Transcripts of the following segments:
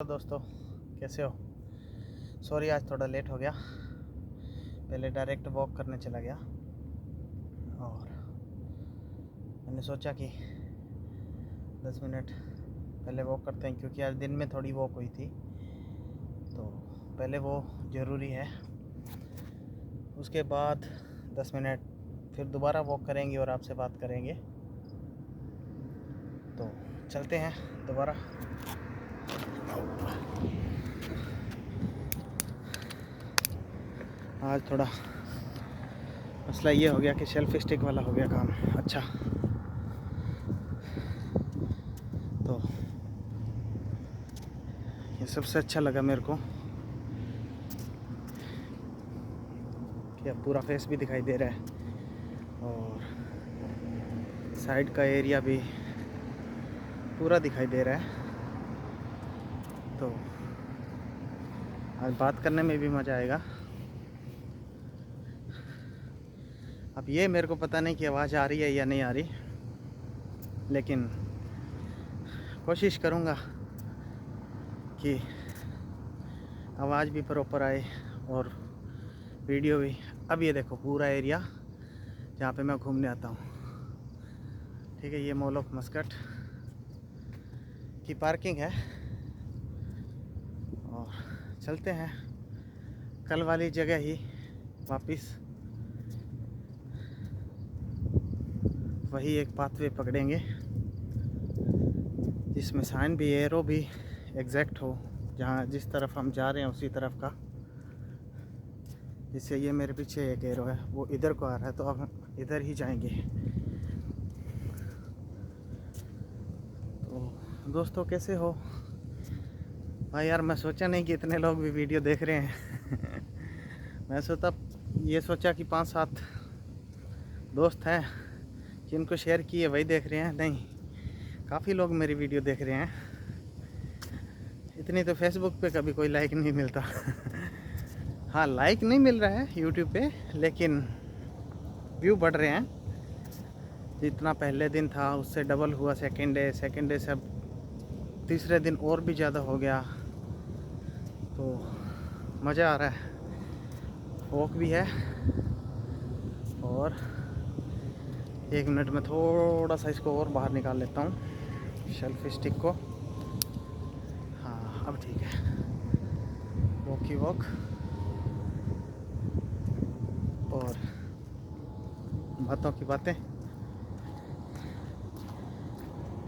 Hello दोस्तों, कैसे हो? सॉरी आज थोड़ा लेट हो गया। पहले डायरेक्ट वॉक करने चला गया और मैंने सोचा कि 10 मिनट पहले वॉक करते हैं, क्योंकि आज दिन में थोड़ी वॉक हुई थी तो पहले वो ज़रूरी है। उसके बाद 10 मिनट फिर दोबारा वॉक करेंगे और आपसे बात करेंगे। तो चलते हैं दोबारा। आज थोड़ा मसला ये हो गया कि सेल्फ स्टिक वाला हो गया काम। अच्छा, तो ये सबसे अच्छा लगा मेरे को कि अब पूरा फेस भी दिखाई दे रहा है और साइड का एरिया भी पूरा दिखाई दे रहा है। तो आज बात करने में भी मज़ा आएगा। अब ये मेरे को पता नहीं कि आवाज़ आ रही है या नहीं आ रही, लेकिन कोशिश करूँगा कि आवाज़ भी प्रॉपर आए और वीडियो भी। अब ये देखो पूरा एरिया जहाँ पे मैं घूमने आता हूँ, ठीक है। ये मॉल ऑफ मस्कट की पार्किंग है और चलते हैं कल वाली जगह ही वापस। वही एक पाथवे पकड़ेंगे जिसमें साइन भी, एरो भी एग्जैक्ट हो, जहाँ जिस तरफ हम जा रहे हैं उसी तरफ का। जिससे ये मेरे पीछे एक एरो है, वो इधर को आ रहा है, तो अब हम इधर ही जाएंगे। तो दोस्तों कैसे हो भाई? यार मैं सोचा नहीं कि इतने लोग भी वीडियो देख रहे हैं। मैं सोचा कि 5-7 दोस्त हैं जिनको शेयर किए वही देख रहे हैं। नहीं, काफ़ी लोग मेरी वीडियो देख रहे हैं। इतनी तो फेसबुक पे कभी कोई लाइक नहीं मिलता। हाँ, लाइक नहीं मिल रहा है यूट्यूब पे, लेकिन व्यू बढ़ रहे हैं। जितना पहले दिन था उससे डबल हुआ सेकेंड डे से अब तीसरे दिन और भी ज़्यादा हो गया। तो मज़ा आ रहा है, वॉक भी है। और 1 मिनट में थोड़ा सा इसको और बाहर निकाल लेता हूँ, शेल्फ स्टिक को। हाँ, अब ठीक है। वॉक की वॉक और बातों की बातें।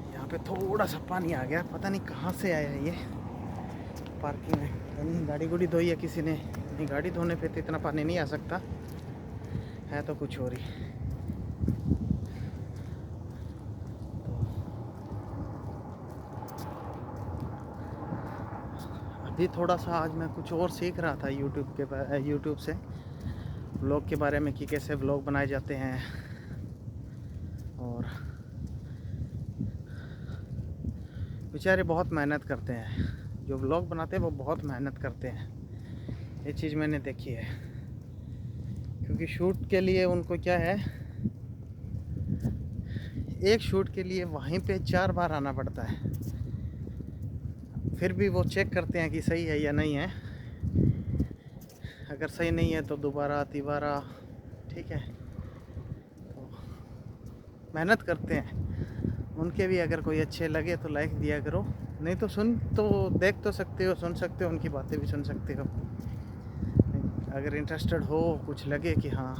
यहाँ पे थोड़ा सा पानी आ गया, पता नहीं कहाँ से आया ये पार्किंग में। कहीं गाड़ी गुड़ी धोई है किसी ने? नहीं, गाड़ी धोने पे तो इतना पानी नहीं आ सकता है, तो कुछ और ही। अभी थोड़ा सा आज मैं कुछ और सीख रहा था यूट्यूब से व्लॉग के बारे में, कि कैसे व्लॉग बनाए जाते हैं। और बेचारे बहुत मेहनत करते हैं, जो व्लॉग बनाते हैं वो बहुत मेहनत करते हैं। ये चीज़ मैंने देखी है, क्योंकि शूट के लिए उनको क्या है, एक शूट के लिए वहीं पे 4 बार आना पड़ता है। फिर भी वो चेक करते हैं कि सही है या नहीं है। अगर सही नहीं है तो दोबारा तिबारा, ठीक है। तो मेहनत करते हैं। उनके भी अगर कोई अच्छे लगे तो लाइक दिया करो, नहीं तो देख तो सकते हो, सुन सकते हो, उनकी बातें भी सुन सकते हो। अगर इंटरेस्टेड हो, कुछ लगे कि हाँ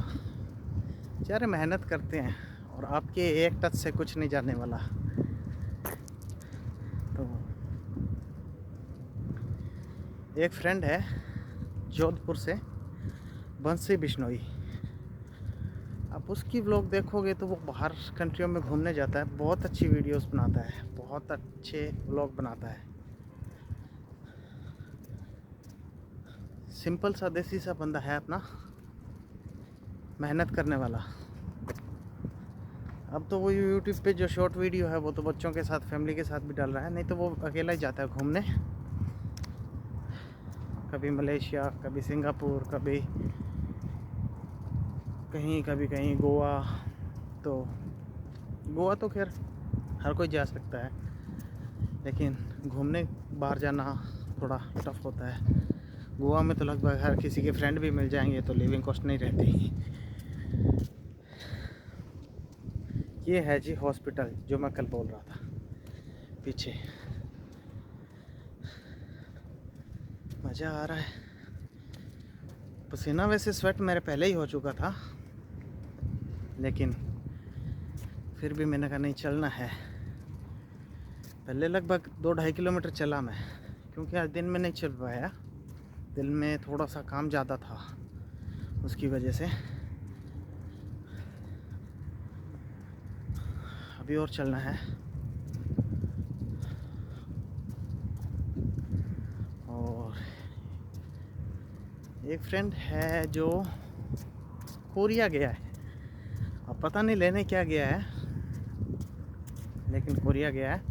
बेचारे मेहनत करते हैं और आपके एक टच से कुछ नहीं जाने वाला। तो एक फ्रेंड है जोधपुर से, बंसी बिश्नोई। आप उसकी व्लॉग देखोगे तो वो बाहर कंट्रियों में घूमने जाता है, बहुत अच्छी वीडियोस बनाता है, बहुत अच्छे व्लॉग बनाता है। सिंपल सा देसी सा बंदा है अपना, मेहनत करने वाला। अब तो वो यूट्यूब पे जो शॉर्ट वीडियो है वो तो बच्चों के साथ, फैमिली के साथ भी डाल रहा है, नहीं तो वो अकेला ही जाता है घूमने। कभी मलेशिया, कभी सिंगापुर, कभी कहीं, कभी कहीं गोवा। तो गोवा तो खैर हर कोई जा सकता है, लेकिन घूमने बाहर जाना थोड़ा टफ होता है। गोवा में तो लगभग हर किसी के फ्रेंड भी मिल जाएंगे, तो लिविंग कॉस्ट नहीं रहती। ये है जी हॉस्पिटल जो मैं कल बोल रहा था पीछे। मज़ा आ रहा है। पसीना वैसे स्वेट मेरे पहले ही हो चुका था, लेकिन फिर भी मैंने कहा नहीं चलना है। पहले लगभग 2-2.5 किलोमीटर चला मैं, क्योंकि आज दिन में नहीं चल पाया। दिन में थोड़ा सा काम ज़्यादा था, उसकी वजह से। अभी और चलना है। और एक फ्रेंड है जो कोरिया गया है, अब पता नहीं लेने क्या गया है, लेकिन कोरिया गया है।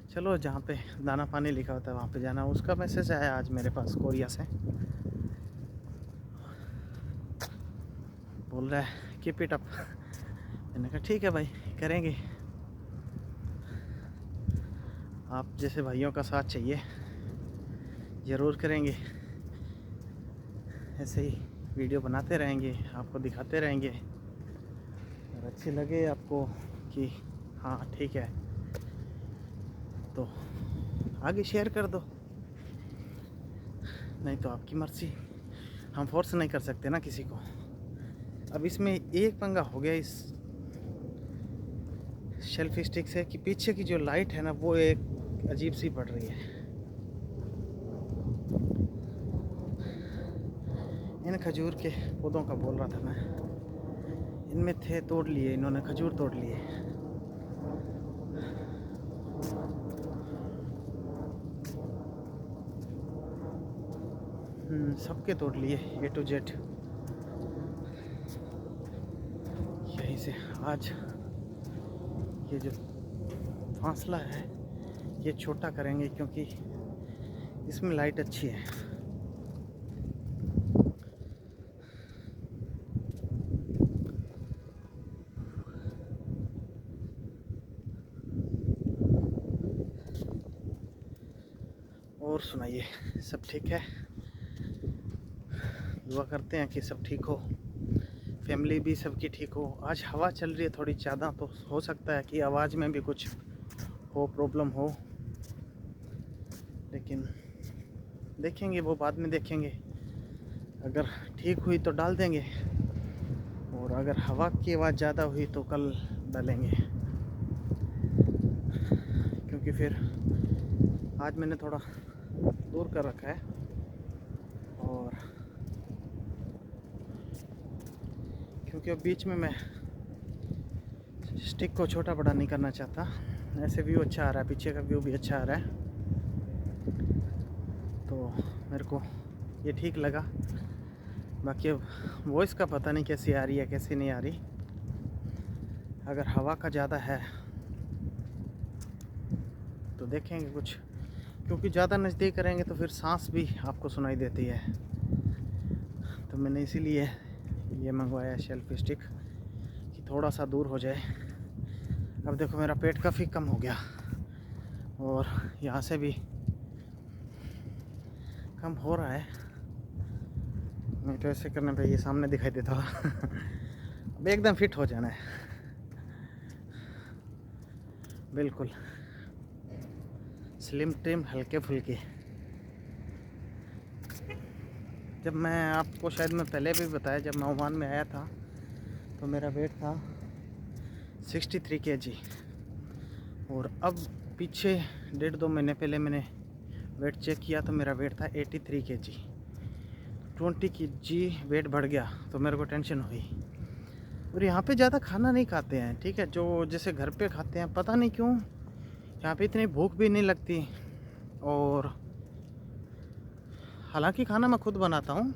चलो, जहाँ पे दाना पानी लिखा होता है वहाँ पे जाना। उसका मैसेज आया आज मेरे पास कोरिया से, बोल रहा है कीप इट अप। मैंने कहा ठीक है भाई, करेंगे। आप जैसे भाइयों का साथ चाहिए, ज़रूर करेंगे। ऐसे ही वीडियो बनाते रहेंगे, आपको दिखाते रहेंगे, और अच्छी लगे आपको कि हाँ ठीक है तो आगे शेयर कर दो, नहीं तो आपकी मर्ज़ी। हम फोर्स नहीं कर सकते ना किसी को। अब इसमें एक पंगा हो गया इस सेल्फी स्टिक से कि पीछे की जो लाइट है ना, वो एक अजीब सी पड़ रही है। इन खजूर के पौधों का बोल रहा था मैं, इनमें थे, तोड़ लिए इन्होंने, खजूर तोड़ लिए। सबके तोड़ लिए, A to Z। यहीं से आज ये जो फासला है ये छोटा करेंगे, क्योंकि इसमें लाइट अच्छी है। और सुनाइए, सब ठीक है? दुआ करते हैं कि सब ठीक हो, फैमिली भी सबकी ठीक हो। आज हवा चल रही है थोड़ी ज़्यादा, तो हो सकता है कि आवाज़ में भी कुछ हो, प्रॉब्लम हो, लेकिन देखेंगे, वो बाद में देखेंगे। अगर ठीक हुई तो डाल देंगे, और अगर हवा की आवाज़ ज़्यादा हुई तो कल डालेंगे, क्योंकि फिर आज मैंने थोड़ा दूर कर रखा है। और क्योंकि अब बीच में मैं स्टिक को छोटा बड़ा नहीं करना चाहता। ऐसे व्यू अच्छा आ रहा है, पीछे का व्यू भी अच्छा आ रहा है, तो मेरे को ये ठीक लगा। बाकी अब वॉइस का पता नहीं कैसी आ रही है, कैसी नहीं आ रही। अगर हवा का ज़्यादा है तो देखेंगे कुछ, क्योंकि ज़्यादा नज़दीक करेंगे तो फिर सांस भी आपको सुनाई देती है। तो मैंने इसीलिए ये मंगवाया सेल्फी स्टिक कि थोड़ा सा दूर हो जाए। अब देखो मेरा पेट काफ़ी कम हो गया, और यहाँ से भी कम हो रहा है। नहीं तो ऐसे करने पे ये सामने दिखाई देता अब एकदम फिट हो जाना है, बिल्कुल स्लिम ट्रिम, हल्के फुल्के। जब मैं आपको शायद मैं पहले भी बताया, जब मैं ओमान में आया था तो मेरा वेट था 63 kg, और अब पीछे 1.5-2 महीने पहले मैंने वेट चेक किया तो मेरा वेट था 83 kg। 20 kg वेट बढ़ गया, तो मेरे को टेंशन हुई। और यहाँ पे ज़्यादा खाना नहीं खाते हैं, ठीक है, जो जैसे घर पे खाते हैं, पता नहीं क्यों यहाँ पे इतनी भूख भी नहीं लगती। और हालांकि खाना मैं खुद बनाता हूँ,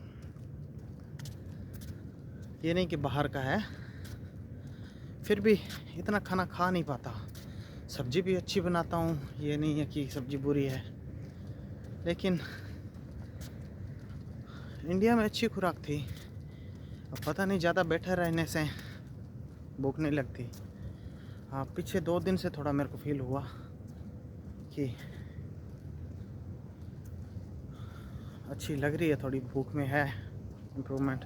ये नहीं कि बाहर का है, फिर भी इतना खाना खा नहीं पाता। सब्ज़ी भी अच्छी बनाता हूँ, ये नहीं है कि सब्ज़ी बुरी है, लेकिन इंडिया में अच्छी खुराक थी। अब पता नहीं ज़्यादा बैठे रहने से भूख नहीं लगती। हाँ, पीछे 2 दिन से थोड़ा मेरे को फील हुआ कि अच्छी लग रही है, थोड़ी भूख में है इम्प्रूवमेंट।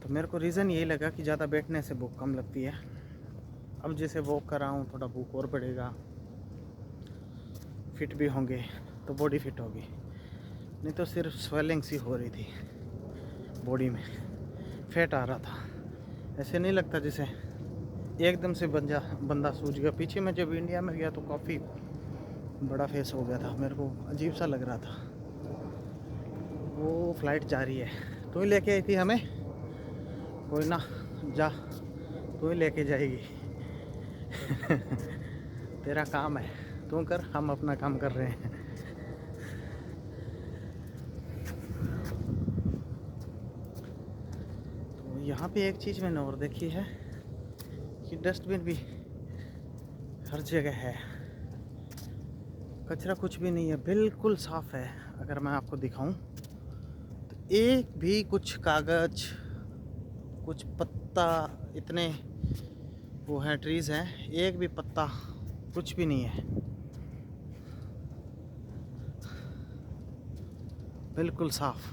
तो मेरे को रीज़न यही लगा कि ज़्यादा बैठने से भूख कम लगती है। अब जैसे वॉक कर रहा हूँ थोड़ा भूख और बढ़ेगा, फिट भी होंगे तो बॉडी फिट होगी। नहीं तो सिर्फ स्वेलिंग सी हो रही थी बॉडी में, फैट आ रहा था। ऐसे नहीं लगता जैसे एकदम से बंदा सूज गया। पीछे मैं जब इंडिया में गया तो काफ़ी बड़ा फेस हो गया था, मेरे को अजीब सा लग रहा था। वो फ्लाइट जा रही है, तू ही लेके आई थी हमें, कोई ना जा, तू ही लेके जाएगी। तेरा काम है, तू कर, हम अपना काम कर रहे हैं। तो यहाँ पे एक चीज़ मैंने और देखी है कि डस्टबिन भी हर जगह है, कचरा कुछ भी नहीं है, बिल्कुल साफ़ है। अगर मैं आपको दिखाऊं तो एक भी कुछ कागज, कुछ पत्ता, इतने वो हैं ट्रीज़ हैं, एक भी पत्ता कुछ भी नहीं है, बिल्कुल साफ़।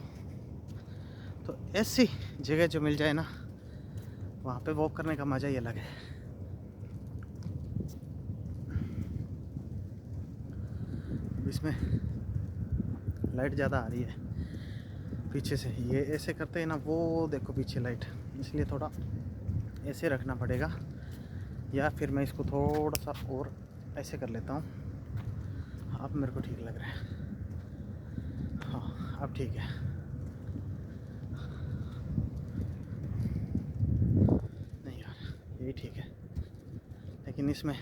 तो ऐसी जगह जो मिल जाए ना, वहाँ पे वॉक करने का मज़ा ही अलग है। इसमें लाइट ज़्यादा आ रही है पीछे से, ये ऐसे करते हैं ना, वो देखो पीछे लाइट, इसलिए थोड़ा ऐसे रखना पड़ेगा, या फिर मैं इसको थोड़ा सा और ऐसे कर लेता हूँ। अब मेरे को ठीक लग रहा है, हाँ अब ठीक है। नहीं यार यही ठीक है, लेकिन इसमें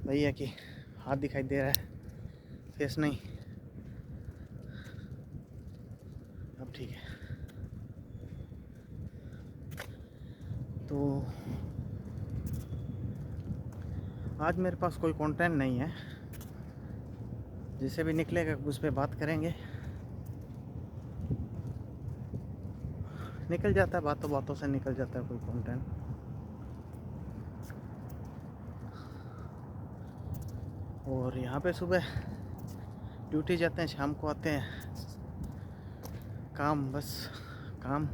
वही है कि हाथ दिखाई दे रहा है, फेस नहीं। अब ठीक है। तो आज मेरे पास कोई कंटेंट नहीं है, जिसे भी निकलेगा उस पर बात करेंगे। निकल जाता है, बातों बातों से निकल जाता है कोई कंटेंट। और यहाँ पे सुबह ड्यूटी जाते हैं, शाम को आते हैं, काम बस काम।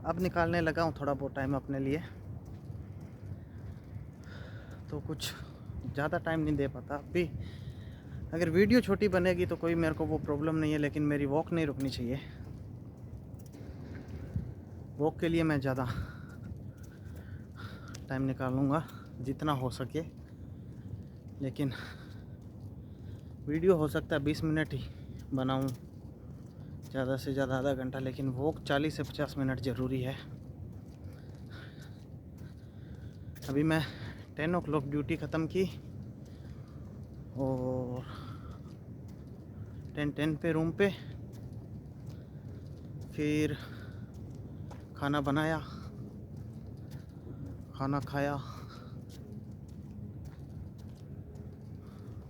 अब निकालने लगा हूँ थोड़ा बहुत टाइम अपने लिए, तो कुछ ज़्यादा टाइम नहीं दे पाता अभी। अगर वीडियो छोटी बनेगी तो कोई मेरे को वो प्रॉब्लम नहीं है, लेकिन मेरी वॉक नहीं रुकनी चाहिए। वॉक के लिए मैं ज़्यादा टाइम निकालूँगा जितना हो सके, लेकिन वीडियो हो सकता है 20 मिनट ही बनाऊँ, ज़्यादा से ज़्यादा आधा घंटा, लेकिन वॉक 40 से 50 मिनट ज़रूरी है। अभी मैं 10 o'clock ड्यूटी ख़त्म की और 10:10 पे रूम पे, फिर खाना बनाया, खाना खाया,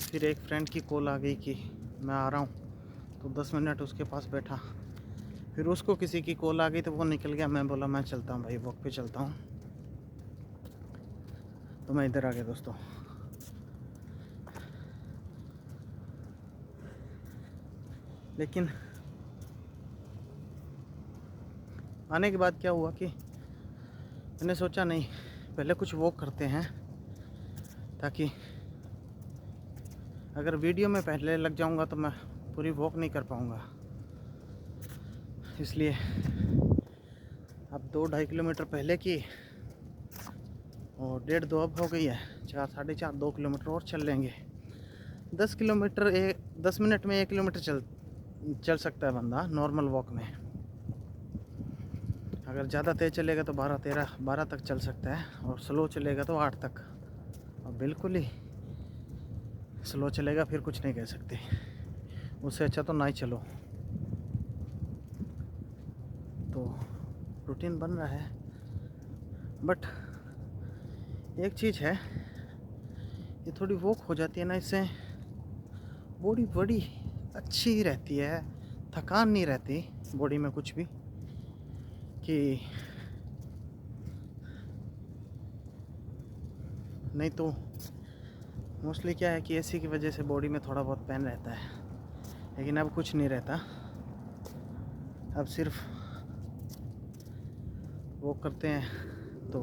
फिर एक फ्रेंड की कॉल आ गई कि मैं आ रहा हूँ, तो 10 मिनट उसके पास बैठा। फिर उसको किसी की कॉल आ गई तो वो निकल गया। मैं बोला मैं चलता हूँ भाई, वॉक पे चलता हूँ, तो मैं इधर आ गया दोस्तों। लेकिन आने के बाद क्या हुआ कि मैंने सोचा नहीं, पहले कुछ वॉक करते हैं, ताकि अगर वीडियो में पहले लग जाऊंगा तो मैं पूरी वॉक नहीं कर पाऊंगा। इसलिए अब 2-2.5 किलोमीटर पहले की और 1.5-2 अब हो गई है, 4-4.5 2 किलोमीटर और चल लेंगे। 10 किलोमीटर 10 मिनट में 1 किलोमीटर चल सकता है बंदा नॉर्मल वॉक में। अगर ज़्यादा तेज़ चलेगा तो 12 तक चल सकता है, और स्लो चलेगा तो 8 तक। और बिल्कुल ही स्लो चलेगा फिर कुछ नहीं कह सकते, उससे अच्छा तो ना ही चलो। तो रूटीन बन रहा है, बट एक चीज़ है, ये थोड़ी वॉक हो जाती है ना, इससे बॉडी बड़ी अच्छी रहती है, थकान नहीं रहती बॉडी में कुछ भी। कि नहीं तो मोस्टली क्या है कि एसी की वजह से बॉडी में थोड़ा बहुत पेन रहता है, लेकिन अब कुछ नहीं रहता, अब सिर्फ वो करते हैं तो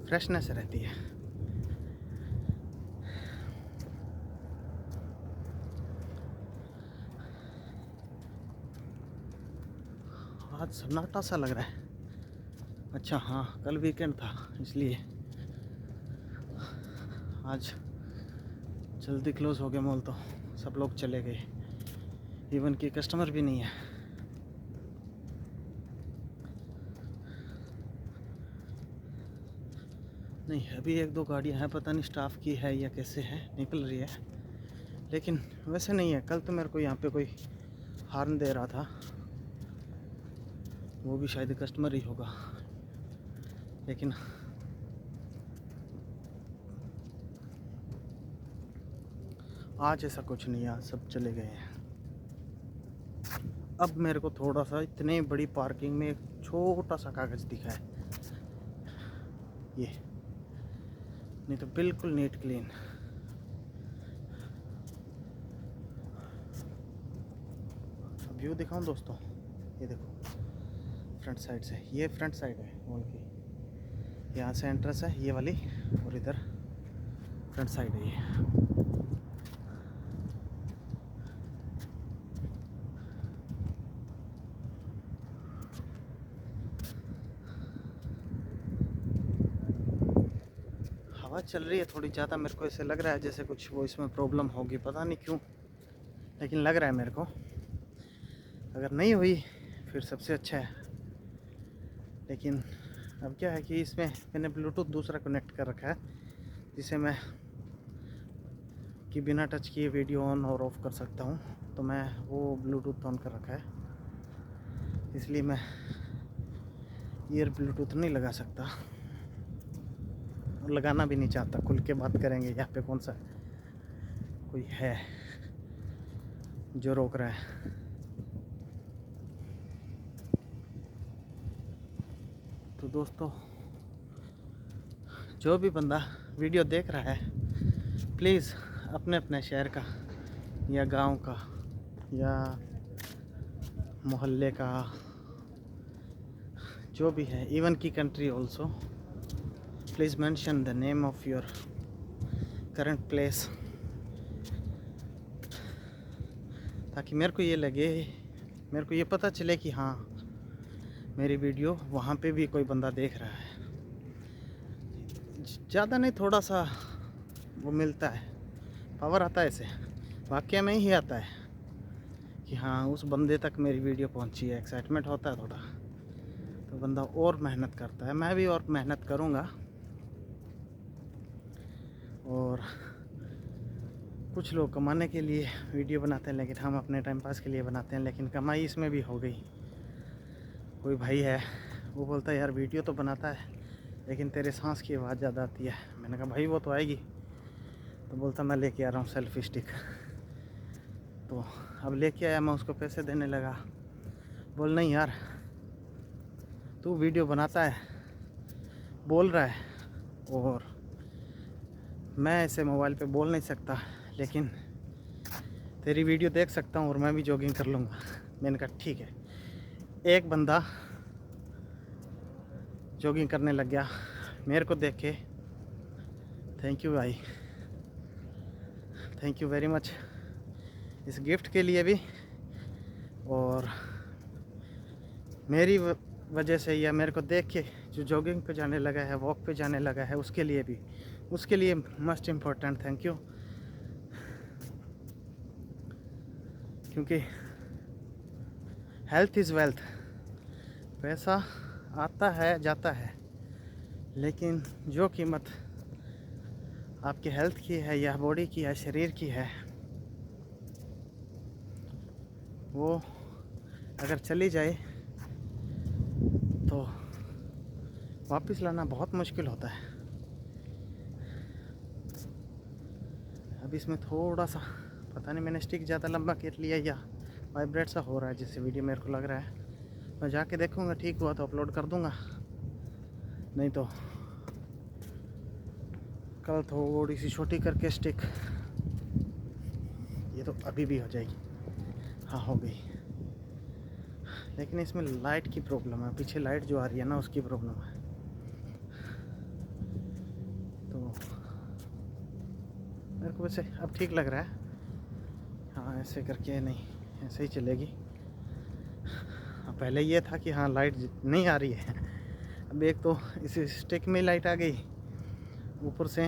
फ्रेशनेस रहती है। आज सन्नाटा सा लग रहा है। अच्छा हाँ, कल वीकेंड था इसलिए आज जल्दी क्लोज हो गया मॉल, तो सब लोग चले गए, इवन कि कस्टमर भी नहीं है। नहीं, अभी एक दो गाड़ियाँ हैं, पता नहीं स्टाफ की है या कैसे है, निकल रही है, लेकिन वैसे नहीं है। कल तो मेरे को यहाँ पे कोई हॉर्न दे रहा था, वो भी शायद कस्टमर ही होगा, लेकिन आज ऐसा कुछ नहीं है, आज सब चले गए हैं। अब मेरे को थोड़ा सा इतने बड़ी पार्किंग में एक छोटा सा कागज़ दिखा है, ये नहीं तो बिल्कुल नीट क्लीन। व्यू दिखाऊं दोस्तों, ये देखो फ्रंट साइड से, ये फ्रंट साइड है मॉल की, यहाँ से एंट्रेंस है ये वाली, और इधर फ्रंट साइड है ये। हवा चल रही है थोड़ी ज़्यादा, मेरे को ऐसे लग रहा है जैसे कुछ वो इसमें प्रॉब्लम होगी, पता नहीं क्यों, लेकिन लग रहा है मेरे को। अगर नहीं हुई फिर सबसे अच्छा है, लेकिन अब क्या है कि इसमें मैंने ब्लूटूथ दूसरा कनेक्ट कर रखा है, जिसे मैं कि बिना टच किए वीडियो ऑन और ऑफ कर सकता हूँ, तो मैं वो ब्लूटूथ ऑन कर रखा है, इसलिए मैं ईयर ब्लूटूथ नहीं लगा सकता और लगाना भी नहीं चाहता। खुल के बात करेंगे, यहाँ पे कौन सा कोई है जो रोक रहा है। तो दोस्तों, जो भी बंदा वीडियो देख रहा है, प्लीज़ अपने अपने शहर का या गांव का या मोहल्ले का, जो भी है, इवन की country also, please mention the name of your current place, ताकि मेरे को ये लगे, मेरे को ये पता चले कि हाँ मेरी वीडियो वहाँ पे भी कोई बंदा देख रहा है। ज़्यादा नहीं, थोड़ा सा वो मिलता है, पावर आता है, ऐसे वाक्य में ही आता है कि हाँ उस बंदे तक मेरी वीडियो पहुँची है, एक्साइटमेंट होता है थोड़ा, तो बंदा और मेहनत करता है। मैं भी और मेहनत करूँगा, और कुछ लोग कमाने के लिए वीडियो बनाते हैं, लेकिन हम अपने टाइम पास के लिए बनाते हैं, लेकिन कमाई इसमें भी हो गई। कोई भाई है, वो बोलता है यार वीडियो तो बनाता है लेकिन तेरे सांस की आवाज़ ज़्यादा आती है। मैंने कहा भाई वो तो आएगी, तो बोलता मैं लेके आ रहा हूँ सेल्फी स्टिक। तो अब लेके आया, मैं उसको पैसे देने लगा, बोल नहीं यार तू वीडियो बनाता है, बोल रहा है, और मैं ऐसे मोबाइल पे बोल नहीं सकता, लेकिन तेरी वीडियो देख सकता हूँ और मैं भी जॉगिंग कर लूँगा। मैंने कहा ठीक है। एक बंदा जॉगिंग करने लग गया मेरे को देख के, थैंक यू भाई, थैंक यू वेरी मच इस गिफ्ट के लिए भी, और मेरी वजह से या मेरे को देख के जो जॉगिंग पे जाने लगा है, वॉक पे जाने लगा है, उसके लिए भी, उसके लिए मस्ट इम्पोर्टेंट थैंक यू। क्योंकि हेल्थ इज़ वेल्थ, पैसा आता है जाता है, लेकिन जो कीमत आपकी हेल्थ की है या बॉडी की या शरीर की है, वो अगर चली जाए तो वापस लाना बहुत मुश्किल होता है। अब इसमें थोड़ा सा पता नहीं मैंने स्टिक ज़्यादा लंबा कर लिया या वाइब्रेट सा हो रहा है, जिससे वीडियो मेरे को लग रहा है। मैं जाके देखूँगा, ठीक हुआ तो अपलोड कर दूँगा, नहीं तो कल थोड़ी सी छोटी करके स्टिक, ये तो अभी भी हो जाएगी। हाँ हो गई, लेकिन इसमें लाइट की प्रॉब्लम है, पीछे लाइट जो आ रही है ना उसकी प्रॉब्लम है। तो मेरे को वैसे अब ठीक लग रहा है। हाँ ऐसे करके नहीं, ऐसे ही चलेगी। पहले ये था कि हाँ लाइट नहीं आ रही है, अब एक तो इस स्टिक में लाइट आ गई, ऊपर से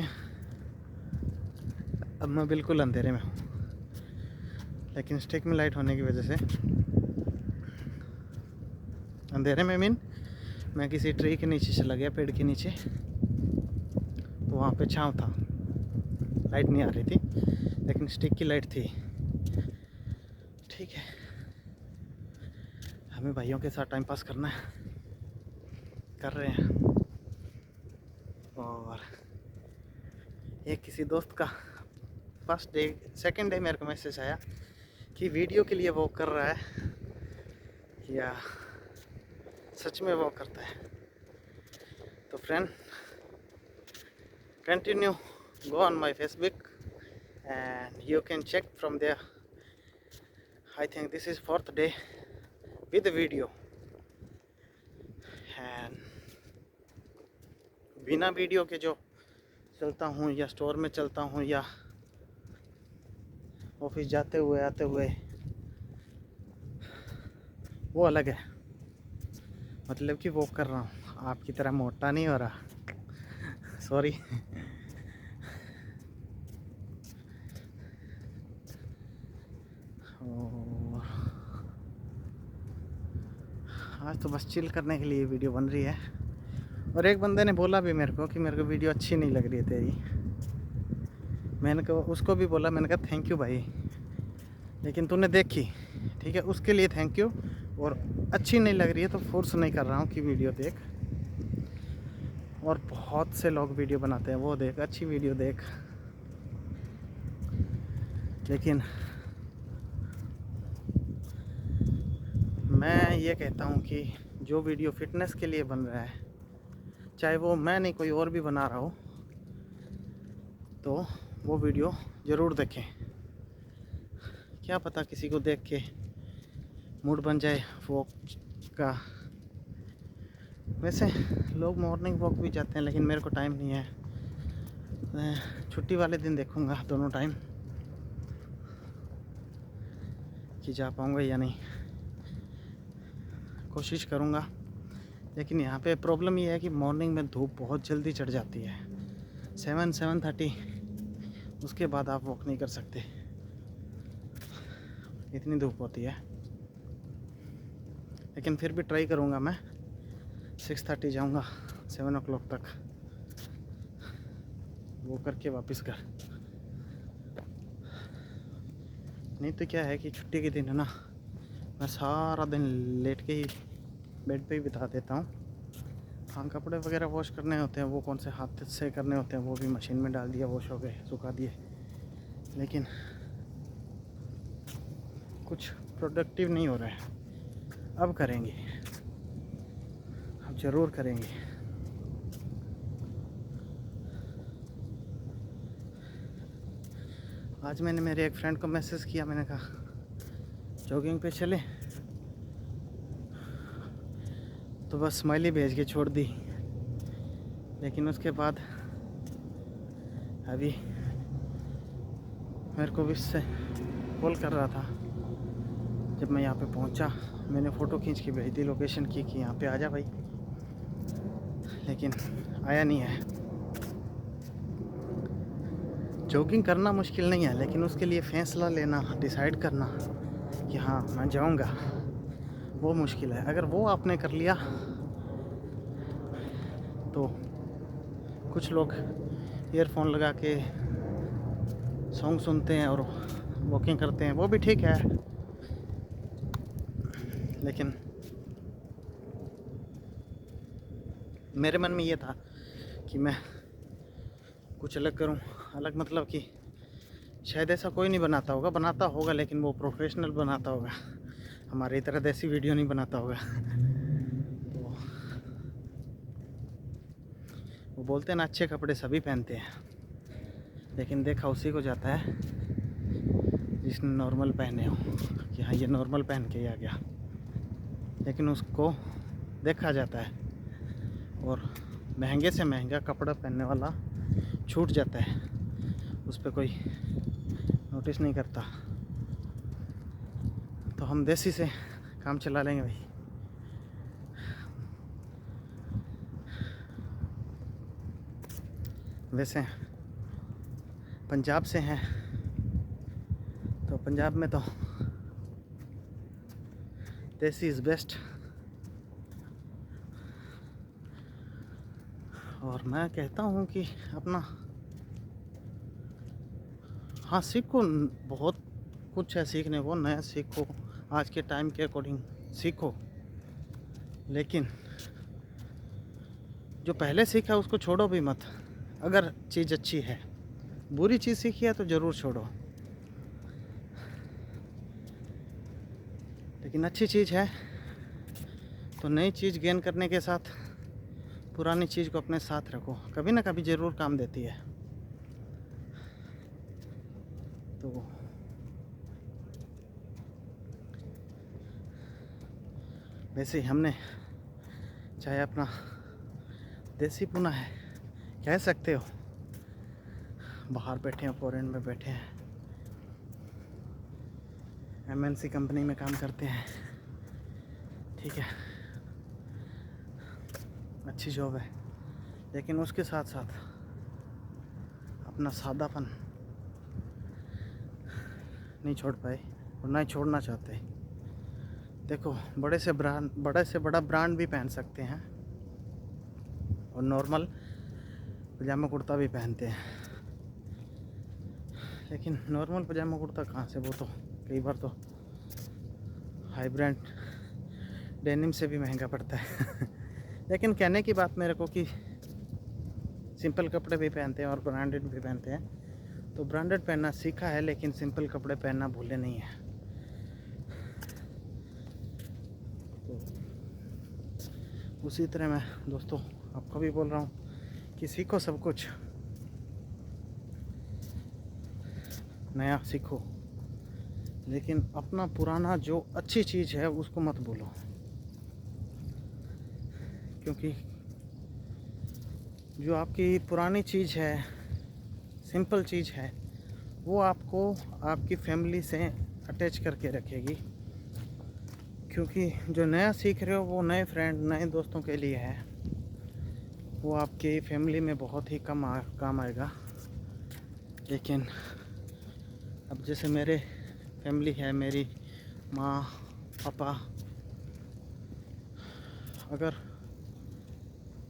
अब मैं बिल्कुल अंधेरे में हूँ। लेकिन स्टिक में लाइट होने की वजह से अंधेरे में मीन मैं किसी ट्री के नीचे चला गया, पेड़ के नीचे, तो वहाँ पे छाँव था, लाइट नहीं आ रही थी, लेकिन स्टिक की लाइट थी। ठीक है, हमें भाइयों के साथ टाइम पास करना है, कर रहे हैं। और एक किसी दोस्त का फर्स्ट डे सेकंड डे मेरे को मैसेज आया कि वीडियो के लिए वो कर रहा है या सच में वो करता है। तो friend continue go on my Facebook and you can check from there. I think this is 4th day with the video, and बिना वीडियो के जो चलता हूँ या स्टोर में चलता हूँ या ऑफिस जाते हुए आते हुए, वो अलग है। मतलब कि वो कर रहा हूँ, आपकी तरह मोटा नहीं हो रहा, सॉरी। और आज तो बस चिल करने के लिए वीडियो बन रही है। और एक बंदे ने बोला भी मेरे को कि मेरे को वीडियो अच्छी नहीं लग रही है तेरी। मैंने कहा, उसको भी बोला, मैंने कहा थैंक यू भाई, लेकिन तूने देखी, ठीक है, उसके लिए थैंक यू। और अच्छी नहीं लग रही है तो फोर्स नहीं कर रहा हूँ कि वीडियो देख। और बहुत से लोग वीडियो बनाते हैं, वो देख, अच्छी वीडियो देख। लेकिन मैं ये कहता हूँ कि जो वीडियो फिटनेस के लिए बन रहा है, चाहे वो मैं नहीं कोई और भी बना रहा हो, तो वो वीडियो ज़रूर देखें। क्या पता किसी को देख के मूड बन जाए वॉक का। वैसे लोग मॉर्निंग वॉक भी जाते हैं, लेकिन मेरे को टाइम नहीं है। मैं छुट्टी वाले दिन देखूँगा दोनों टाइम कि जा पाऊँगा या नहीं, कोशिश करूँगा। लेकिन यहाँ पे प्रॉब्लम ये है कि मॉर्निंग में धूप बहुत जल्दी चढ़ जाती है, 7-7:30, उसके बाद आप वॉक नहीं कर सकते, इतनी धूप होती है। लेकिन फिर भी ट्राई करूँगा, मैं 6:30 जाऊँगा, 7 o'clock तक वो करके वापस घर। नहीं तो क्या है कि छुट्टी के दिन है ना, मैं सारा दिन लेट के ही बेड पे ही बिता देता हूँ। हाँ कपड़े वगैरह वॉश करने होते हैं, वो कौन से हाथ से करने होते हैं, वो भी मशीन में डाल दिया, वॉश हो गए, सुखा दिए। लेकिन कुछ प्रोडक्टिव नहीं हो रहा है। अब करेंगे, अब ज़रूर करेंगे। आज मैंने मेरे एक फ्रेंड को मैसेज किया, मैंने कहा जॉगिंग पे चले, तो बस स्माइली भेज के छोड़ दी। लेकिन उसके बाद अभी मेरे को भी इससे कॉल कर रहा था। जब मैं यहाँ पे पहुँचा, मैंने फ़ोटो खींच के भेज दी लोकेशन की कि यहाँ पे आ जा भाई, लेकिन आया नहीं है। जॉगिंग करना मुश्किल नहीं है, लेकिन उसके लिए फैसला लेना, डिसाइड करना कि हाँ मैं जाऊँगा, वो मुश्किल है। अगर वो आपने कर लिया तो कुछ लोग ईयरफोन लगा के सॉन्ग सुनते हैं और वॉकिंग करते हैं, वो भी ठीक है। लेकिन मेरे मन में ये था कि मैं कुछ अलग करूं। अलग मतलब कि शायद ऐसा कोई नहीं बनाता होगा, बनाता होगा लेकिन वो प्रोफेशनल बनाता होगा, हमारी तरह देसी वीडियो नहीं बनाता होगा। तो वो बोलते हैं ना, अच्छे कपड़े सभी पहनते हैं, लेकिन देखा उसी को जाता है जिसने नॉर्मल पहने हो कि हाँ ये नॉर्मल पहन के ही आ गया, लेकिन उसको देखा जाता है और महंगे से महंगा कपड़ा पहनने वाला छूट जाता है, उस पर कोई नोटिस नहीं करता। तो हम देसी से काम चला लेंगे भाई। वैसे पंजाब से हैं तो पंजाब में तो देसी इज़ बेस्ट। और मैं कहता हूँ कि अपना हाँ सीखो, बहुत कुछ है सीखने को, नया सीखो, आज के टाइम के अकॉर्डिंग सीखो, लेकिन जो पहले सीखा उसको छोड़ो भी मत। अगर चीज़ अच्छी है, बुरी चीज़ सीखी है तो ज़रूर छोड़ो, लेकिन अच्छी चीज़ है तो नई चीज़ गेन करने के साथ पुरानी चीज़ को अपने साथ रखो, कभी ना कभी ज़रूर काम देती है। तो वैसे ही हमने चाहे अपना देसी पुना है कह सकते हो, बाहर बैठे हैं, फॉरेन में बैठे हैं, MNC कंपनी में काम करते हैं, ठीक है, अच्छी जॉब है, लेकिन उसके साथ साथ अपना सादापन नहीं छोड़ पाए और ना ही छोड़ना चाहते। देखो बड़े से बड़ा ब्रांड भी पहन सकते हैं और नॉर्मल पजामा कुर्ता भी पहनते हैं, लेकिन नॉर्मल पजामा कुर्ता कहाँ से, वो तो कई बार तो हाई ब्रांड डेनिम से भी महंगा पड़ता है। लेकिन कहने की बात मेरे को कि सिंपल कपड़े भी पहनते हैं और ब्रांडेड भी पहनते हैं, तो ब्रांडेड पहनना सीखा है, लेकिन सिंपल कपड़े पहनना भूले नहीं है। तो उसी तरह मैं दोस्तों आपको भी बोल रहा हूँ कि सीखो सब कुछ, नया सीखो, लेकिन अपना पुराना जो अच्छी चीज़ है उसको मत भूलो, क्योंकि जो आपकी पुरानी चीज़ है, सिंपल चीज़ है, वो आपको आपकी फैमिली से अटैच करके रखेगी। क्योंकि जो नया सीख रहे हो वो नए फ्रेंड, नए दोस्तों के लिए है, वो आपकी फैमिली में बहुत ही कम काम आएगा। लेकिन अब जैसे मेरे फैमिली है, मेरी माँ पापा, अगर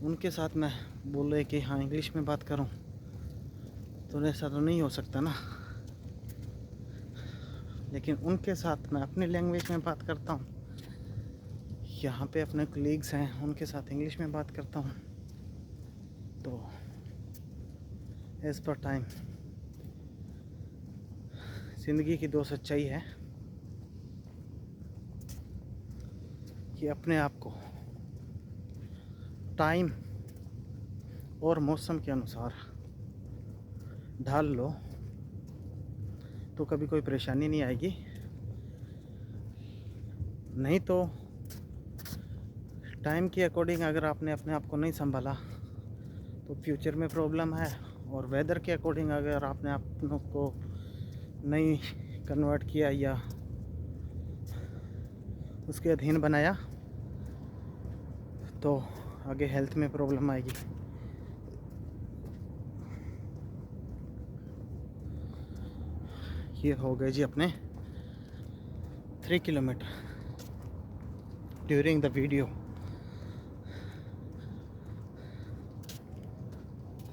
उनके साथ मैं बोले कि हाँ इंग्लिश में बात करूं तो ऐसा तो नहीं हो सकता ना, लेकिन उनके साथ मैं अपनी लैंग्वेज में बात करता हूं। यहाँ पे अपने कलीग्स हैं, उनके साथ इंग्लिश में बात करता हूं। तो एज पर टाइम ज़िंदगी की दो सच्चाई है कि अपने आप को टाइम और मौसम के अनुसार ढाल लो तो कभी कोई परेशानी नहीं आएगी, नहीं तो टाइम के अकॉर्डिंग अगर आपने अपने आप को नहीं संभाला तो फ्यूचर में प्रॉब्लम है, और वेदर के अकॉर्डिंग अगर आपने अपनों को नहीं कन्वर्ट किया या उसके अधीन बनाया तो आगे हेल्थ में प्रॉब्लम आएगी। ये हो गए जी अपने 3 किलोमीटर ड्यूरिंग द वीडियो,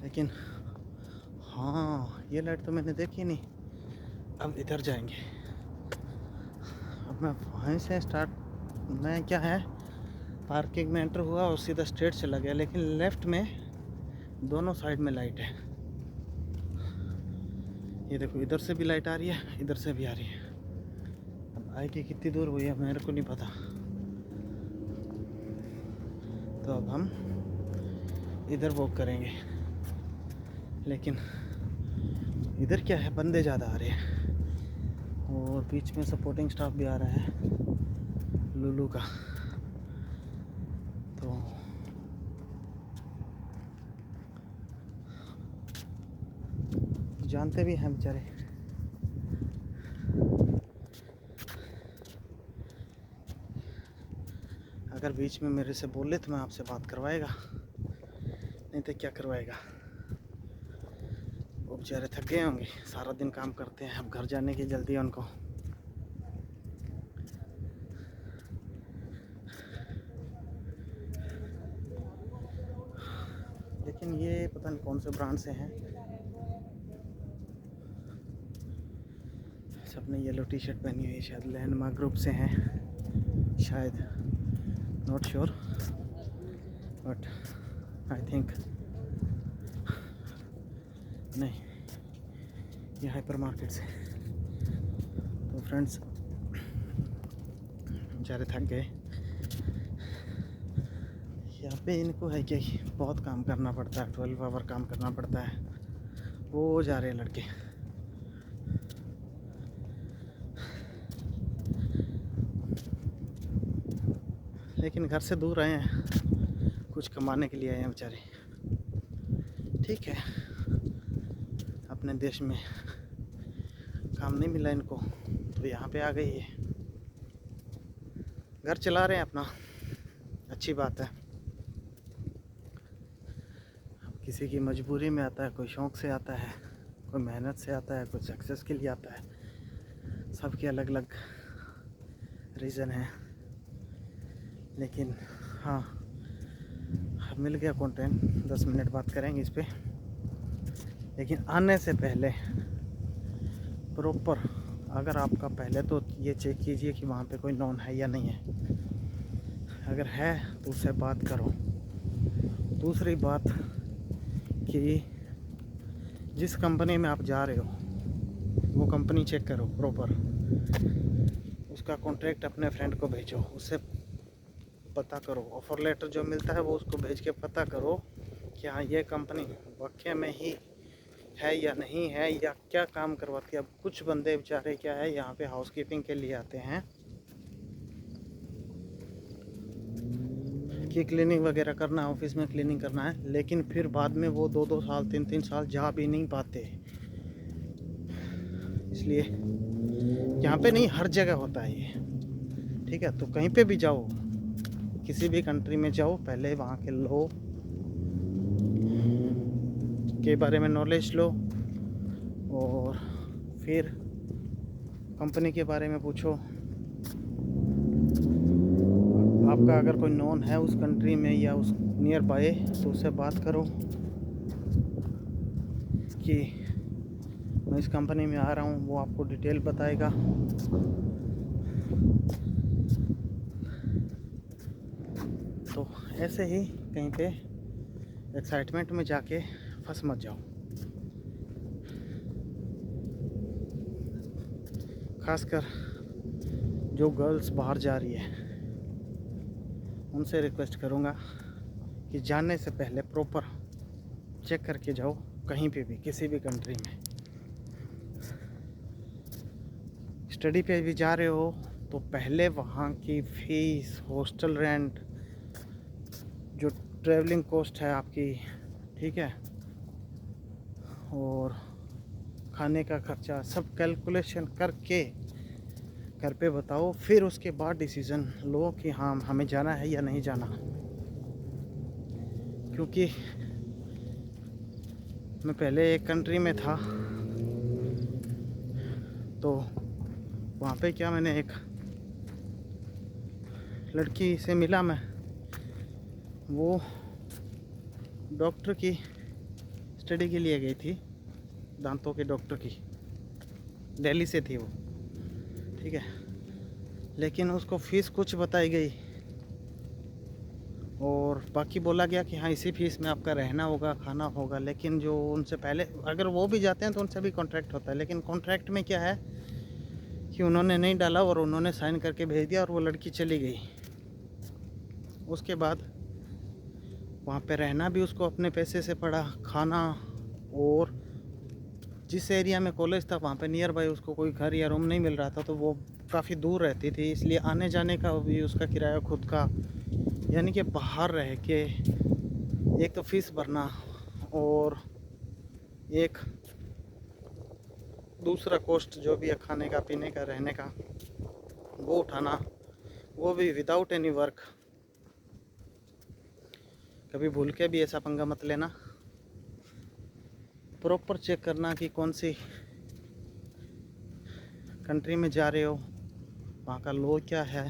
लेकिन हाँ ये लाइट तो मैंने देखी नहीं। अब इधर जाएंगे, अब मैं वहीं से स्टार्ट, मैं क्या है पार्किंग में एंटर हुआ और सीधा स्ट्रेट चला गया, लेकिन लेफ़्ट में दोनों साइड में लाइट है। ये देखो इधर से भी लाइट आ रही है, इधर से भी आ रही है। अब आएगी कितनी दूर हुई है मेरे को नहीं पता। तो अब हम इधर वॉक करेंगे, लेकिन इधर क्या है बंदे ज़्यादा आ रहे हैं और बीच में सपोर्टिंग स्टाफ भी आ रहा है लुलू का। तो जानते भी हैं बेचारे। अगर बीच में मेरे से बोले तो मैं आपसे बात करवाएगा, नहीं तो क्या करवाएगा। वो बेचारे थक गए होंगे, सारा दिन काम करते हैं, अब घर जाने की जल्दी है उनको। लेकिन ये पता नहीं कौन से ब्रांड से हैं। सबने येलो टी शर्ट पहनी हुई है, शायद लैंडमार्क ग्रुप से हैं शायद, not sure, but I think नहीं, ये हाइपर मार्केट से। तो फ्रेंड्स बेचारे थक गए। यहाँ पे इनको है कि बहुत काम करना पड़ता है, 12 आवर काम करना पड़ता है। वो जा रहे हैं लड़के। लेकिन घर से दूर आए हैं, कुछ कमाने के लिए आए हैं बेचारे। ठीक है, अपने देश में काम नहीं मिला इनको तो यहाँ पे आ गई है, घर चला रहे हैं अपना, अच्छी बात है। किसी की मजबूरी में आता है, कोई शौक़ से आता है, कोई मेहनत से आता है, कोई सक्सेस के लिए आता है। सबके अलग अलग रीज़न हैं। लेकिन हाँ, मिल गया कंटेंट, 10 मिनट बात करेंगे इस पे। लेकिन आने से पहले प्रॉपर, अगर आपका पहले तो ये चेक कीजिए कि वहाँ पे कोई नॉन है या नहीं है। अगर है तो उससे बात करो। दूसरी बात कि जिस कंपनी में आप जा रहे हो वो कंपनी चेक करो प्रॉपर। उसका कॉन्ट्रैक्ट अपने फ्रेंड को भेजो, उससे पता करो। ऑफ़र लेटर जो मिलता है वो उसको भेज के पता करो कि हाँ ये कंपनी वाकई में ही है या नहीं है, या क्या काम करवाती है। अब कुछ बंदे बेचारे क्या है, यहाँ पे हाउसकीपिंग के लिए आते हैं कि क्लीनिंग वगैरह करना है, ऑफिस में क्लीनिंग करना है, लेकिन फिर बाद में वो 2-2 साल 3-3 साल जा भी नहीं पाते। इसलिए यहाँ पे नहीं, हर जगह होता है ये। ठीक है, तो कहीं पे भी जाओ, किसी भी कंट्री में जाओ, पहले वहाँ के लॉ के बारे में नॉलेज लो और फिर कंपनी के बारे में पूछो। आपका अगर कोई नॉन है उस कंट्री में या उस नियर बाय तो उससे बात करो कि मैं इस कंपनी में आ रहा हूँ, वो आपको डिटेल बताएगा। तो ऐसे ही कहीं पे एक्साइटमेंट में जाके फंस मत जाओ। खासकर जो गर्ल्स बाहर जा रही है उनसे रिक्वेस्ट करूँगा कि जाने से पहले प्रॉपर चेक करके जाओ, कहीं पे भी, किसी भी कंट्री में। स्टडी पे भी जा रहे हो तो पहले वहाँ की फ़ीस, हॉस्टल रेंट, जो ट्रैवलिंग कॉस्ट है आपकी, ठीक है, और खाने का खर्चा, सब कैलकुलेशन करके घर पे बताओ। फिर उसके बाद डिसीज़न लो कि हाँ हमें जाना है या नहीं जाना। क्योंकि मैं पहले एक कंट्री में था तो वहाँ पे क्या, मैंने एक लड़की से मिला मैं, वो डॉक्टर की स्टडी के लिए गई थी, दांतों के डॉक्टर की, दिल्ली से थी वो, ठीक है। लेकिन उसको फ़ीस कुछ बताई गई और बाकी बोला गया कि हाँ इसी फीस में आपका रहना होगा, खाना होगा। लेकिन जो उनसे पहले, अगर वो भी जाते हैं तो उनसे भी कॉन्ट्रैक्ट होता है, लेकिन कॉन्ट्रैक्ट में क्या है कि उन्होंने नहीं डाला और उन्होंने साइन करके भेज दिया और वो लड़की चली गई। उसके बाद वहाँ पे रहना भी उसको अपने पैसे से पड़ा, खाना और जिस एरिया में कॉलेज था वहाँ पे नियर बाय उसको कोई घर या रूम नहीं मिल रहा था, तो वो काफ़ी दूर रहती थी, इसलिए आने जाने का भी उसका किराया खुद का, यानी कि बाहर रह के एक तो फीस भरना और एक दूसरा कॉस्ट जो भी है खाने का, पीने का, रहने का, वो उठाना, वो भी विदाउट एनी वर्क। कभी भूल के भी ऐसा पंगा मत लेना। प्रॉपर चेक करना कि कौन सी कंट्री में जा रहे हो, वहाँ का लॉ क्या है,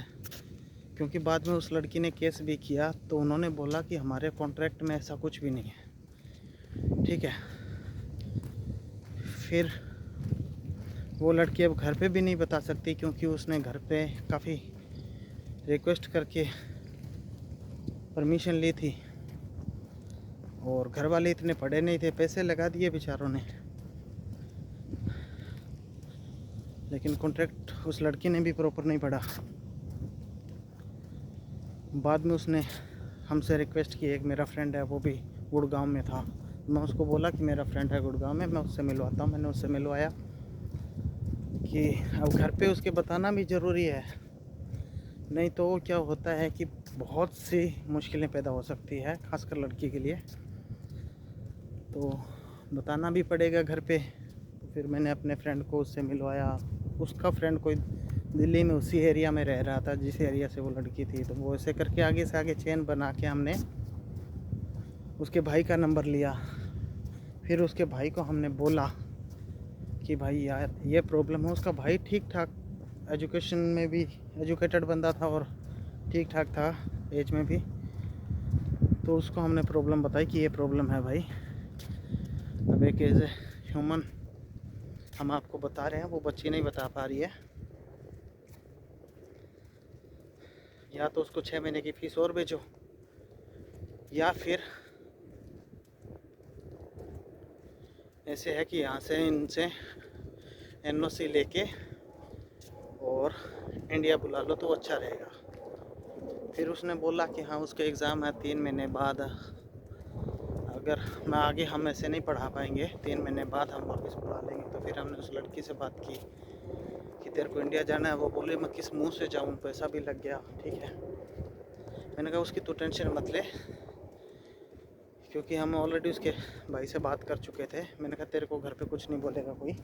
क्योंकि बाद में उस लड़की ने केस भी किया तो उन्होंने बोला कि हमारे कॉन्ट्रैक्ट में ऐसा कुछ भी नहीं है, ठीक है। फिर वो लड़की अब घर पे भी नहीं बता सकती, क्योंकि उसने घर पे काफ़ी रिक्वेस्ट करके परमिशन ली थी और घर वाले इतने पढ़े नहीं थे, पैसे लगा दिए बेचारों ने, लेकिन कॉन्ट्रैक्ट उस लड़की ने भी प्रॉपर नहीं पढ़ा। बाद में उसने हमसे रिक्वेस्ट की, एक मेरा फ्रेंड है वो भी गुड़गांव में था, मैं उसको बोला कि मेरा फ्रेंड है गुड़गांव में, मैं उससे मिलवाता हूँ। मैंने उससे मिलवाया कि अब घर पे उसके बताना भी ज़रूरी है, नहीं तो क्या होता है कि बहुत सी मुश्किलें पैदा हो सकती है, खासकर लड़की के लिए, तो बताना भी पड़ेगा घर पे। तो फिर मैंने अपने फ्रेंड को उससे मिलवाया। उसका फ्रेंड कोई दिल्ली में उसी एरिया में रह रहा था जिस एरिया से वो लड़की थी, तो वो ऐसे करके आगे से आगे चेन बना के हमने उसके भाई का नंबर लिया। फिर उसके भाई को हमने बोला कि भाई यार ये प्रॉब्लम है। उसका भाई ठीक ठाक एजुकेशन में भी एजुकेटेड बंदा था और ठीक ठाक था एज में भी, तो उसको हमने प्रॉब्लम बताई कि ये प्रॉब्लम है भाई। अब एक एज ए ह्यूमन हम आपको बता रहे हैं, वो बच्ची नहीं बता पा रही है, या तो उसको 6 महीने की फ़ीस और भेजो, या फिर ऐसे है कि यहाँ से इनसे NOC लेके और इंडिया बुला लो तो अच्छा रहेगा। फिर उसने बोला कि हाँ उसके एग्ज़ाम है 3 महीने बाद, अगर मैं आगे हम ऐसे नहीं पढ़ा पाएंगे, 3 महीने बाद हम वापस बुला लेंगे। तो फिर हमने उस लड़की से बात की कि तेरे को इंडिया जाना है। वो बोले मैं किस मुंह से जाऊँ, पैसा भी लग गया, ठीक है। मैंने कहा उसकी तो टेंशन मत ले, क्योंकि हम ऑलरेडी उसके भाई से बात कर चुके थे। मैंने कहा तेरे को घर पे कुछ नहीं बोलेगा कोई,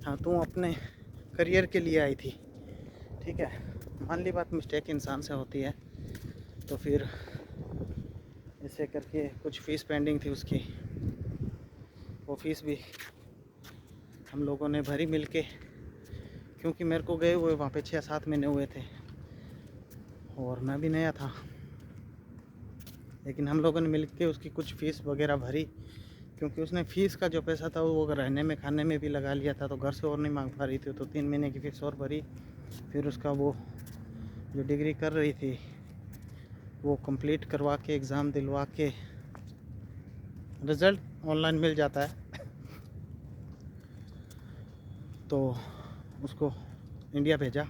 हाँ तू अपने करियर के लिए आई थी, ठीक है। मान ली बात, मिस्टेक इंसान से होती है। तो फिर ऐसे करके कुछ फ़ीस पेंडिंग थी उसकी, वो फ़ीस भी हम लोगों ने भरी मिल के, क्योंकि मेरे को गए हुए वहाँ पे 6-7 महीने हुए थे और मैं भी नया था, लेकिन हम लोगों ने मिल के उसकी कुछ फ़ीस वगैरह भरी, क्योंकि उसने फ़ीस का जो पैसा था वो रहने में खाने में भी लगा लिया था, तो घर से और नहीं मांग पा रही थी, तो 3 महीने की फ़ीस और भरी। फिर उसका वो जो डिग्री कर रही थी वो कंप्लीट करवा के, एग्ज़ाम दिलवा के, रिज़ल्ट ऑनलाइन मिल जाता है, तो उसको इंडिया भेजा।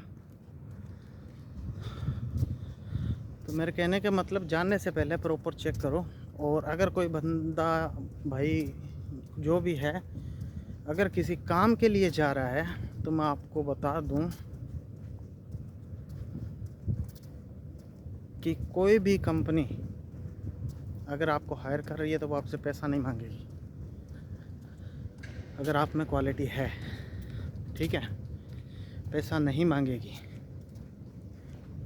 तो मेरे कहने का मतलब, जानने से पहले प्रॉपर चेक करो। और अगर कोई बंदा भाई जो भी है अगर किसी काम के लिए जा रहा है, तो मैं आपको बता दूं कि कोई भी कंपनी अगर आपको हायर कर रही है तो वो आपसे पैसा नहीं मांगेगी, अगर आप में क्वालिटी है, ठीक है, पैसा नहीं मांगेगी।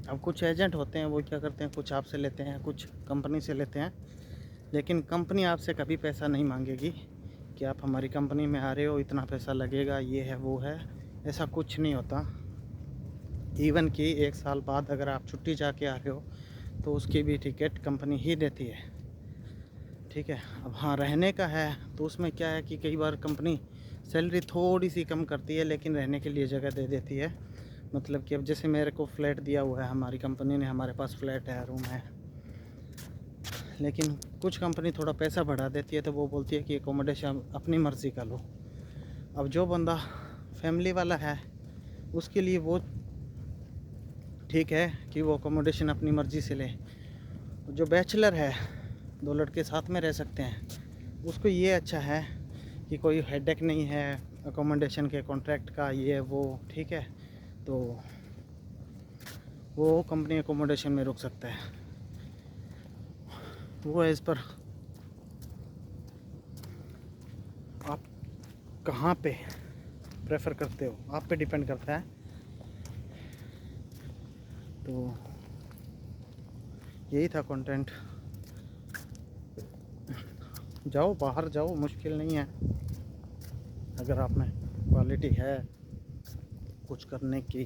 अब कुछ एजेंट होते हैं वो क्या करते हैं, कुछ आपसे लेते हैं, कुछ कंपनी से लेते हैं, लेकिन कंपनी आपसे कभी पैसा नहीं मांगेगी कि आप हमारी कंपनी में आ रहे हो इतना पैसा लगेगा, ये है वो है, ऐसा कुछ नहीं होता। इवन कि 1 साल बाद अगर आप छुट्टी जाके आ रहे हो तो उसकी भी टिकट कंपनी ही देती है, ठीक है। अब हाँ रहने का है तो उसमें क्या है कि कई बार कंपनी सैलरी थोड़ी सी कम करती है, लेकिन रहने के लिए जगह दे देती है। मतलब कि अब जैसे मेरे को फ्लैट दिया हुआ है हमारी कंपनी ने, हमारे पास फ्लैट है, रूम है, लेकिन कुछ कंपनी थोड़ा पैसा बढ़ा देती है, तो वो बोलती है कि एकोमोडेशन अपनी मर्ज़ी का लो। अब जो बंदा फैमिली वाला है उसके लिए वो ठीक है कि वो एकोमोडेशन अपनी मर्ज़ी से ले। जो बैचलर है, 2 लड़के साथ में रह सकते हैं, उसको ये अच्छा है कि कोई हेडेक नहीं है अकोमोडेशन के कॉन्ट्रैक्ट का, ये वो, ठीक है, तो वो कंपनी अकोमोडेशन में रुक सकता है। वो एज़ पर आप कहाँ पे प्रेफर करते हो, आप पे डिपेंड करता है। तो यही था कंटेंट। जाओ, बाहर जाओ, मुश्किल नहीं है अगर आप में क्वालिटी है कुछ करने की।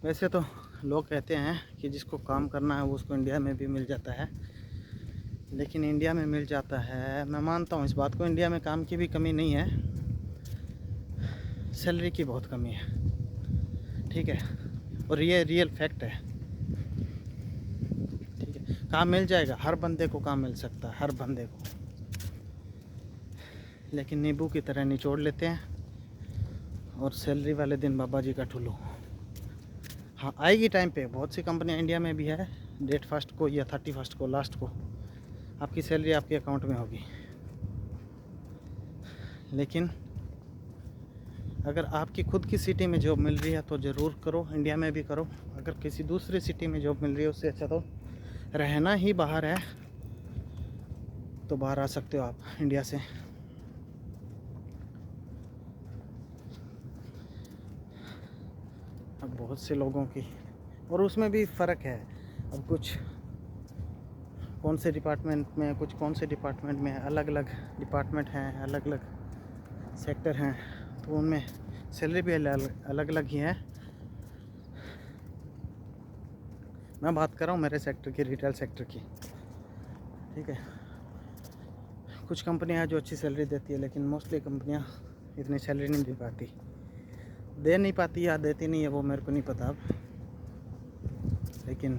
वैसे तो लोग कहते हैं कि जिसको काम करना है वो उसको इंडिया में भी मिल जाता है, लेकिन इंडिया में मिल जाता है, मैं मानता हूँ इस बात को। इंडिया में काम की भी कमी नहीं है, सैलरी की बहुत कमी है, ठीक है, और ये रियल फैक्ट है, ठीक है। काम मिल जाएगा, हर बंदे को काम मिल सकता है, हर बंदे को, लेकिन नींबू की तरह निचोड़ लेते हैं और सैलरी वाले दिन बाबा जी का ठुल्लू। हाँ, आएगी टाइम पे। बहुत सी कंपनियां इंडिया में भी है, डेट फर्स्ट को या 31 को, लास्ट को आपकी सैलरी आपके अकाउंट में होगी। लेकिन अगर आपकी खुद की सिटी में जॉब मिल रही है तो ज़रूर करो, इंडिया में भी करो। अगर किसी दूसरी सिटी में जॉब मिल रही है उससे अच्छा तो रहना ही बाहर है, तो बाहर आ सकते हो आप इंडिया से। अब बहुत से लोगों की, और उसमें भी फ़र्क है। अब कुछ कौन से डिपार्टमेंट में, कुछ कौन से डिपार्टमेंट में, अलग अलग डिपार्टमेंट हैं, अलग अलग सेक्टर हैं, तो उनमें सैलरी भी अलग अलग ही है। मैं बात कर रहा हूँ मेरे सेक्टर की, रिटेल सेक्टर की, ठीक है। कुछ कंपनियाँ हैं जो अच्छी सैलरी देती है, लेकिन मोस्टली कंपनियाँ इतनी सैलरी नहीं दे नहीं पाती या देती नहीं है, वो मेरे को नहीं पता अब, लेकिन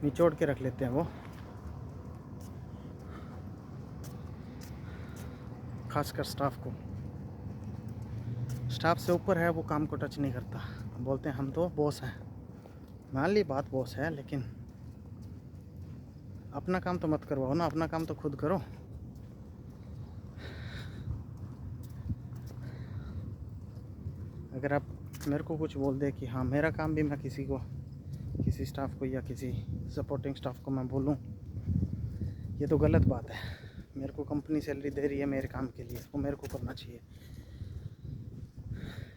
निचोड़ के रख लेते हैं वो, खासकर स्टाफ को। स्टाफ से ऊपर है वो काम को टच नहीं करता, बोलते हैं हम तो बॉस हैं। मान ली बात बॉस है, लेकिन अपना काम तो मत करवाओ ना, अपना काम तो खुद करो। अगर आप मेरे को कुछ बोल दे कि हाँ मेरा काम भी मैं किसी को, किसी स्टाफ को या किसी सपोर्टिंग स्टाफ को मैं बोलूँ, ये तो गलत बात है। मेरे को कंपनी सैलरी दे रही है मेरे काम के लिए, वो मेरे को करना चाहिए।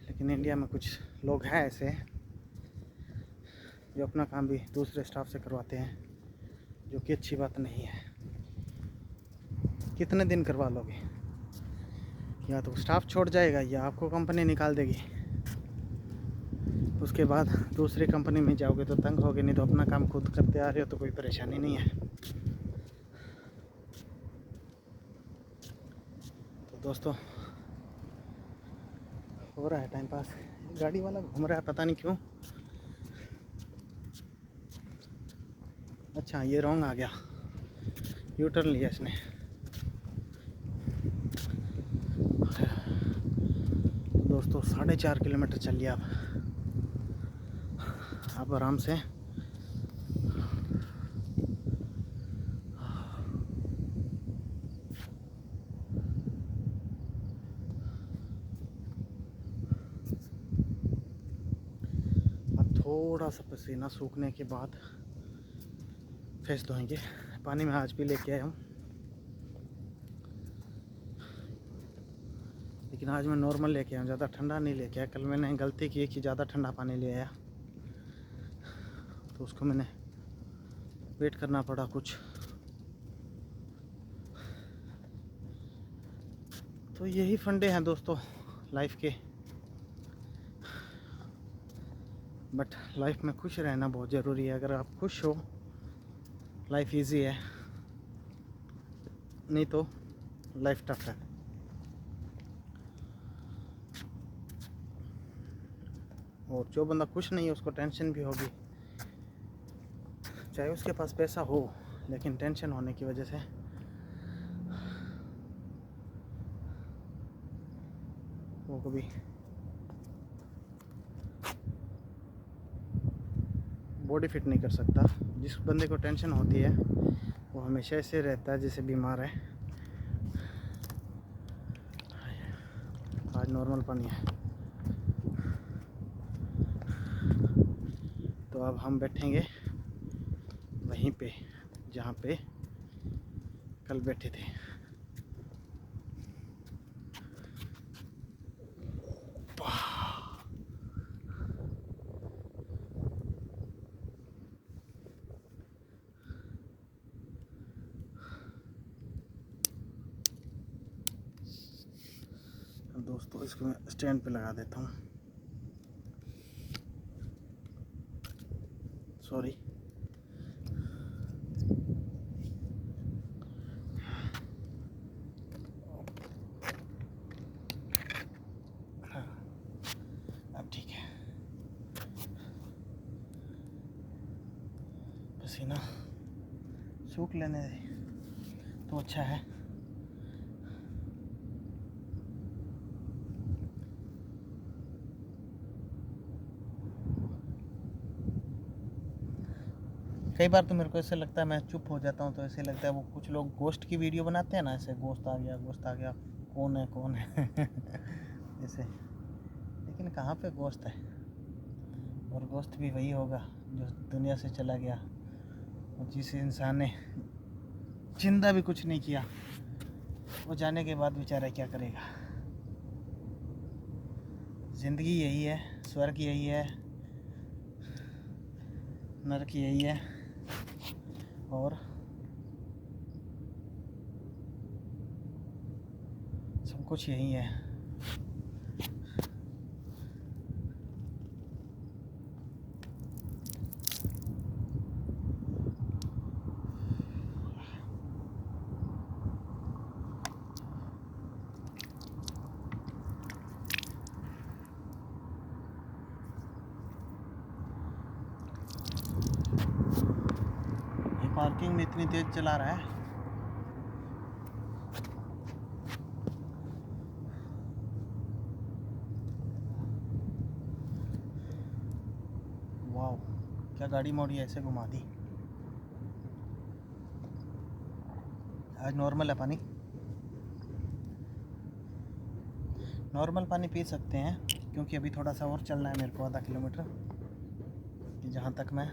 लेकिन इंडिया में कुछ लोग हैं ऐसे जो अपना काम भी दूसरे स्टाफ से करवाते हैं, जो कि अच्छी बात नहीं है। कितने दिन करवा लोगे? या तो स्टाफ छोड़ जाएगा या आपको कंपनी निकाल देगी। उसके बाद दूसरी कंपनी में जाओगे तो तंग होगे, नहीं तो अपना काम खुद करते आ रहे हो तो कोई परेशानी नहीं है। तो दोस्तों, हो रहा है टाइम पास। गाड़ी वाला घूम रहा है, पता नहीं क्यों। अच्छा, ये रॉन्ग आ गया, यू टर्न लिया इसने। दोस्तों 4.5 किलोमीटर चल लिया अब आराम से। अब थोड़ा सा पसीना सूखने के बाद फेस धोएंगे। पानी में आज भी लेके आया हूँ, लेकिन आज मैं नॉर्मल लेके आया हूँ, ज़्यादा ठंडा नहीं लेके आया। कल मैंने गलती की कि ज़्यादा ठंडा पानी ले आया, तो उसको मैंने वेट करना पड़ा कुछ। तो यही फंडे हैं दोस्तों लाइफ के। बट लाइफ में खुश रहना बहुत ज़रूरी है। अगर आप खुश हो, लाइफ इजी है, नहीं तो लाइफ टफ है। और जो बंदा खुश नहीं है उसको टेंशन भी होगी, चाहे उसके पास पैसा हो, लेकिन टेंशन होने की वजह से वो कभी बॉडी फिट नहीं कर सकता। जिस बंदे को टेंशन होती है वो हमेशा ऐसे रहता है जैसे बीमार है, नॉर्मल पानी है। तो अब हम बैठेंगे वहीं पे जहाँ पे कल बैठे थे। दोस्तों इसको मैं स्टैंड पे लगा देता हूँ। सॉरी। हाँ, अब ठीक है। पसीना सूख लेने दे तो अच्छा है। कई बार तो मेरे को ऐसे लगता है, मैं चुप हो जाता हूँ तो ऐसे लगता है वो कुछ लोग गोश्त की वीडियो बनाते हैं ना, ऐसे गोश्त आ गया, कौन है ऐसे। लेकिन कहाँ पे गोश्त है, और गोश्त भी वही होगा जो दुनिया से चला गया, और जिस इंसान ने जिंदा भी कुछ नहीं किया, वो जाने के बाद बेचारा क्या करेगा। ज़िंदगी यही है, स्वर्ग यही है, नरक यही है, और सब कुछ यही है। ये पार्किंग में इतनी तेज चला रहा है। वाह, क्या गाड़ी मोड़ी ऐसे घुमा दी। आज नॉर्मल है पानी, नॉर्मल पानी पी सकते हैं, क्योंकि अभी थोड़ा सा और चलना है मेरे को, आधा किलोमीटर, कि जहाँ तक मैं